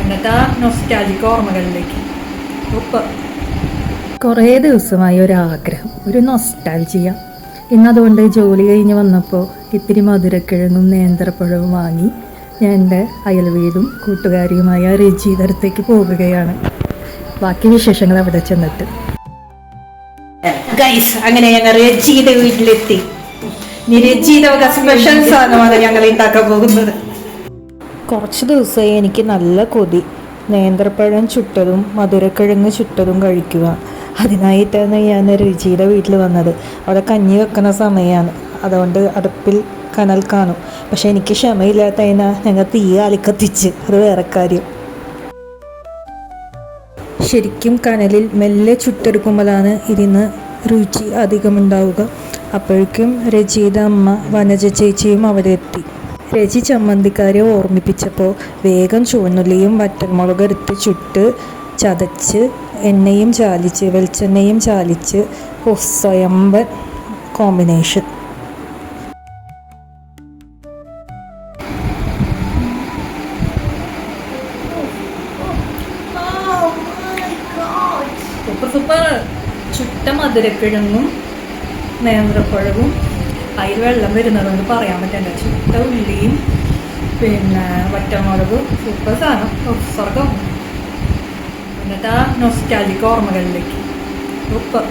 എന്നിട്ട് ആ നൊസ്റ്റാൾജിക് ഓർമ്മകളിലേക്ക് ഉപ്പ്. കുറേ ദിവസമായി ഒരാഗ്രഹം, ഒരു നൊസ്റ്റാൾജിയ. ഇന്നതുകൊണ്ട് ജോലി കഴിഞ്ഞ് വന്നപ്പോൾ ഇത്തിരി മധുരക്കിഴങ്ങും നേന്ത്രപ്പഴവും വാങ്ങി ഞാൻ എൻ്റെ അയൽവീടും കൂട്ടുകാരിയുമായ രജിയുടെ അടുത്തേക്ക് പോകുകയാണ്. ബാക്കി വിശേഷങ്ങൾ അവിടെ ചെന്നിട്ട്. ഗൈസ്, അങ്ങനെ ഞങ്ങൾ രജിയുടെ വീട്ടിലെത്തി. ഇനി രജിയുടെ വക സ്പെഷ്യൽ സാധനമാണ് ഞങ്ങൾ ഉണ്ടാക്കാൻ പോകുന്നത്. കുറച്ച് ദിവസമായി എനിക്ക് നല്ല കൊതി നേന്ത്രപ്പഴം ചുട്ടതും മധുരക്കിഴങ്ങ് ചുട്ടതും കഴിക്കുക. അതിനായിട്ടാണ് ഞാൻ രുചിയുടെ വീട്ടിൽ വന്നത്. അവിടെ കഞ്ഞി വെക്കുന്ന സമയമാണ്, അതുകൊണ്ട് അടുപ്പിൽ കനൽ കാണും. പക്ഷെ എനിക്ക് ക്ഷമയില്ലാത്തതിനാൽ ഞങ്ങൾ തീ ആലിക്കത്തിച്ച്, അത് വേറെ കാര്യം. ശരിക്കും കനലിൽ മെല്ലെ ചുട്ടെടുക്കുമ്പോഴാണ് ഇതിന് രുചി അധികമുണ്ടാവുക. അപ്പോഴേക്കും രജിയുടെ അമ്മ വനജ ചേച്ചിയും അവിടെ എത്തി. രജി ചമ്മന്തിക്കാരെ ഓർമ്മിപ്പിച്ചപ്പോൾ വേഗം ചുവന്നുള്ളിയും വറ്റൽമുളക് എടുത്ത് ചുട്ട് ചതച്ച് എണ്ണയും ചാലിച്ച് വെളിച്ചെണ്ണയും ചാലിച്ച് സ്വയംഭൻ കോമ്പിനേഷൻ. സൂപ്പർ. ചുട്ട മധുരക്കിഴങ്ങും നേന്ത്രപ്പഴവും അതിൽ വെള്ളം വരുന്നതുകൊണ്ട് പറയാൻ പറ്റണ്ട. ചുട്ട ഉള്ളിയും പിന്നെ വറ്റമുളകും സൂപ്പർ സാധനം, സ്വർഗം. എന്നിട്ട് ആ നൊസ്റ്റാൾജിക് ഓർമ്മകളിലേക്ക് ഉപ്പ്.